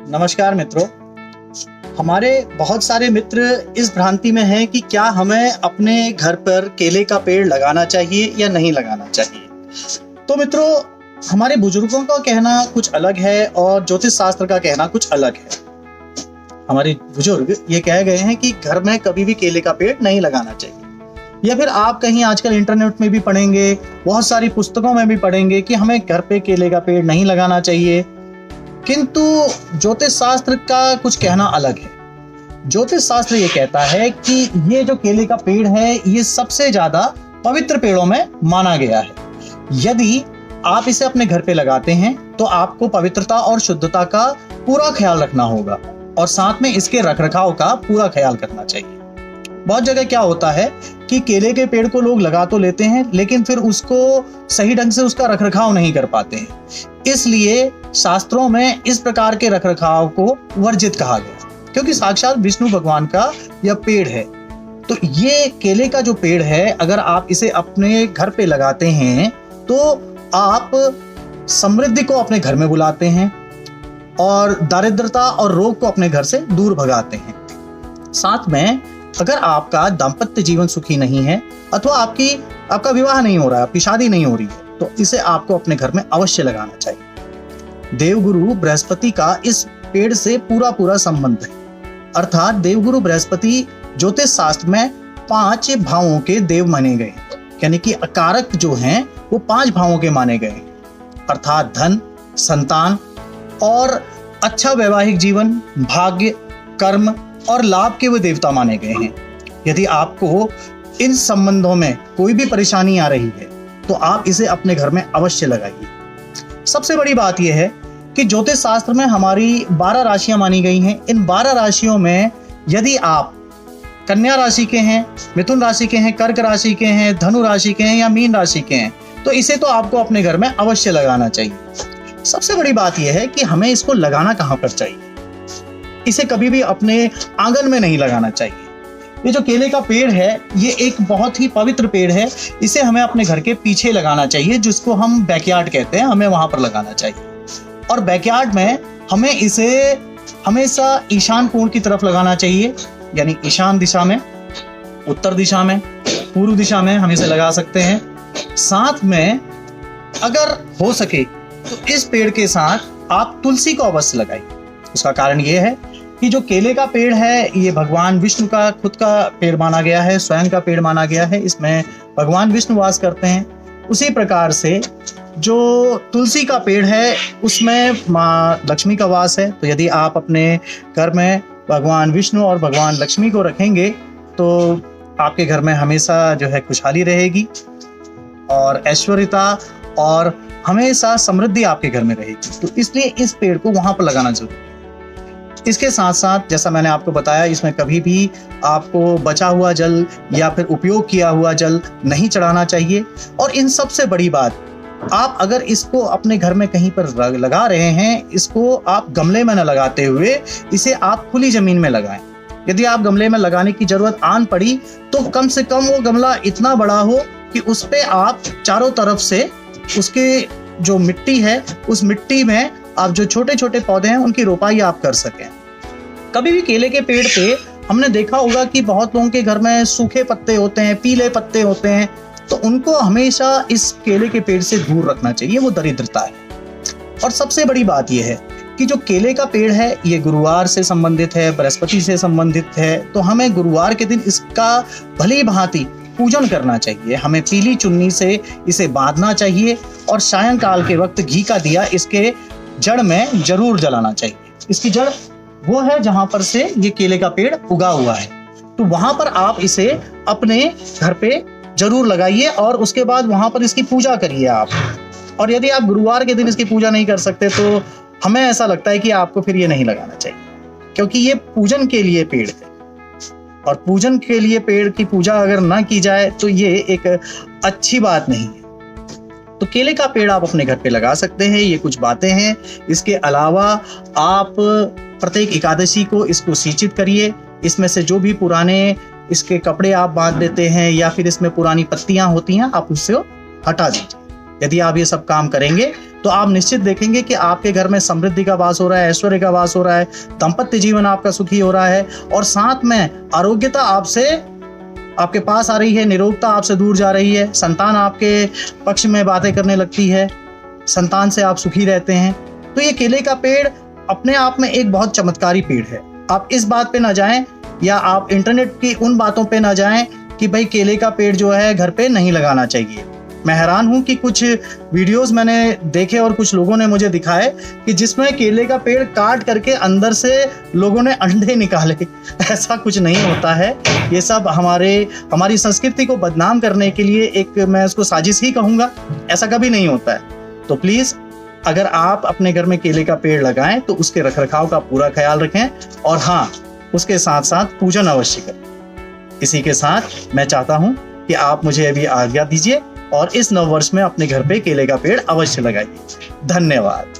नमस्कार मित्रों। हमारे बहुत सारे मित्र इस भ्रांति में हैं कि क्या हमें अपने घर पर केले का पेड़ लगाना चाहिए या नहीं लगाना चाहिए। तो मित्रों, हमारे बुजुर्गों का कहना कुछ अलग है और ज्योतिष शास्त्र का कहना कुछ अलग है। हमारे बुजुर्ग ये कह गए हैं कि घर में कभी भी केले का पेड़ नहीं लगाना चाहिए, या फिर आप कहीं आजकल इंटरनेट में भी पढ़ेंगे, बहुत सारी पुस्तकों में भी पढ़ेंगे कि हमें घर पे केले का पेड़ नहीं लगाना चाहिए। किंतु ज्योतिष शास्त्र का कुछ कहना अलग है। ज्योतिष शास्त्र ये कहता है कि ये जो केले का पेड़ है ये सबसे ज्यादा पवित्र पेड़ों में माना गया है। यदि आप इसे अपने घर पे लगाते हैं तो आपको पवित्रता और शुद्धता का पूरा ख्याल रखना होगा और साथ में इसके रखरखाव का पूरा ख्याल करना चाहिए। बहुत जगह क्या होता है कि केले के पेड़ को लोग लगा तो लेते हैं लेकिन फिर उसको सही ढंग से उसका रखरखाव नहीं कर पाते हैं। इसलिए शास्त्रों में इस प्रकार के रखरखाव को वर्जित कहा गया, क्योंकि साक्षात विष्णु भगवान का यह पेड़ है। तो ये केले का जो पेड़ है, अगर आप इसे अपने घर पे लगाते हैं तो आप समृद्धि को अपने घर में बुलाते हैं और दारिद्रता और रोग को अपने घर से दूर भगाते हैं। साथ में अगर आपका दाम्पत्य जीवन सुखी नहीं है अथवा आपका विवाह नहीं हो रहा है, आपकी शादी नहीं हो रही है, तो इसे आपको अपने घर में अवश्य लगाना चाहिए। देवगुरु बृहस्पति का इस पेड़ से पूरा संबंध है। अर्थात देवगुरु बृहस्पति ज्योतिष शास्त्र में 5 भावों के देव माने गए, यानी कि अकारक जो हैं वो 5 भावों के माने गए, अर्थात धन, संतान और अच्छा वैवाहिक जीवन, भाग्य, कर्म और लाभ के वो देवता माने गए हैं। यदि आपको इन संबंधों में कोई भी परेशानी आ रही है तो आप इसे अपने घर में अवश्य लगाइए। सबसे बड़ी बात यह है कि ज्योतिष शास्त्र में हमारी 12 राशियां मानी गई हैं। इन 12 राशियों में यदि आप कन्या राशि के हैं, मिथुन राशि के हैं, कर्क राशि के हैं, धनु राशि के हैं या मीन राशि के हैं, तो इसे तो आपको अपने घर में अवश्य लगाना चाहिए। सबसे बड़ी बात यह है कि हमें इसको लगाना कहाँ पर चाहिए। इसे कभी भी अपने आंगन में नहीं लगाना चाहिए। ये जो केले का पेड़ है ये एक बहुत ही पवित्र पेड़ है। इसे हमें अपने घर के पीछे लगाना चाहिए, जिसको हम बैकयार्ड कहते हैं। हमें वहां पर लगाना चाहिए और बैकयार्ड में हमें इसे हमेशा ईशान कोण की तरफ लगाना चाहिए, यानी ईशान दिशा में, उत्तर दिशा में, पूर्व दिशा में हम इसे लगा सकते हैं। साथ में अगर हो सके तो इस पेड़ के साथ आप तुलसी को अवश्य लगाइए। उसका कारण ये है कि जो केले का पेड़ है ये भगवान विष्णु का खुद का पेड़ माना गया है, स्वयं का पेड़ माना गया है। इसमें भगवान विष्णु वास करते हैं। उसी प्रकार से जो तुलसी का पेड़ है उसमें माँ लक्ष्मी का वास है। तो यदि आप अपने घर में भगवान विष्णु और भगवान लक्ष्मी को रखेंगे तो आपके घर में हमेशा जो है खुशहाली रहेगी और ऐश्वर्यता और हमेशा समृद्धि आपके घर में रहेगी। तो इसलिए इस पेड़ को वहां पर लगाना जरूरी है। इसके साथ साथ जैसा मैंने आपको बताया, इसमें कभी भी आपको बचा हुआ जल या फिर उपयोग किया हुआ जल नहीं चढ़ाना चाहिए। और इन सबसे बड़ी बात, आप अगर इसको अपने घर में कहीं पर लगा रहे हैं, इसको आप गमले में न लगाते हुए इसे आप खुली जमीन में लगाएं। यदि आप गमले में लगाने की जरूरत आन पड़ी तो कम से कम वो गमला इतना बड़ा हो कि उस पे आप चारों तरफ से उसके जो मिट्टी है उस मिट्टी में आप जो छोटे छोटे पौधे हैं उनकी रोपाई आप कर सकें। कभी भी केले के पेड़ पे हमने देखा होगा कि बहुत लोगों के घर में सूखे पत्ते होते हैं, पीले पत्ते होते हैं, तो उनको हमेशा इस केले के पेड़ से दूर रखना चाहिए। वो दरिद्रता है। और सबसे बड़ी बात यह है कि जो केले का पेड़ है ये गुरुवार से संबंधित है, बृहस्पति से संबंधित है। तो हमें गुरुवार के दिन इसका भली भांति पूजन करना चाहिए। हमें पीली चुन्नी से इसे बांधना चाहिए और सायंकाल के वक्त घी का दिया इसके जड़ में जरूर जलाना चाहिए। इसकी जड़ वो है जहां पर से ये केले का पेड़ उगा हुआ है, तो वहां पर आप इसे अपने घर पे जरूर लगाइए और उसके बाद वहां पर इसकी पूजा करिए आप। और यदि आप गुरुवार के दिन इसकी पूजा नहीं कर सकते तो हमें ऐसा लगता है कि आपको फिर ये नहीं लगाना चाहिए, क्योंकि ये पूजन के लिए पेड़ है और पूजन के लिए पेड़ की पूजा अगर ना की जाए तो ये एक अच्छी बात नहीं है। तो केले का पेड़ आप अपने घर पे लगा सकते हैं। ये कुछ बातें हैं। इसके अलावा आप प्रत्येक एकादशी को इसको सिंचित करिए। इसमें से जो भी पुराने इसके कपड़े आप बांध देते हैं या फिर इसमें पुरानी पत्तियां होती हैं आप उससे हटा दीजिए। यदि आप ये सब काम करेंगे तो आप निश्चित देखेंगे कि आपके घर में समृद्धि का वास हो रहा है, ऐश्वर्य का वास हो रहा है, दाम्पत्य जीवन आपका सुखी हो रहा है और साथ में आरोग्यता आपके पास आ रही है, निरोगता आपसे दूर जा रही है, संतान आपके पक्ष में बातें करने लगती है, संतान से आप सुखी रहते हैं। तो ये केले का पेड़ अपने आप में एक बहुत चमत्कारी पेड़ है। आप इस बात पे ना जाएं या आप इंटरनेट की उन बातों पे ना जाएं कि भाई केले का पेड़ जो है घर पे नहीं लगाना चाहिए। मैं हैरान हूं कि कुछ वीडियोस मैंने देखे और कुछ लोगों ने मुझे दिखाए कि जिसमें केले का पेड़ काट करके अंदर से लोगों ने अंडे निकाले। ऐसा कुछ नहीं होता है, ये सब हमारी संस्कृति को बदनाम करने के लिए एक, मैं इसको साजिश ही कहूँगा, ऐसा कभी नहीं होता है। तो प्लीज़ अगर आप अपने घर में केले का पेड़ लगाएं तो उसके रखरखाव का पूरा ख्याल रखें और हाँ, उसके साथ साथ पूजन अवश्य करें। इसी के साथ मैं चाहता हूं कि आप मुझे अभी आज्ञा दीजिए और इस नव वर्ष में अपने घर पे केले का पेड़ अवश्य लगाइए। धन्यवाद।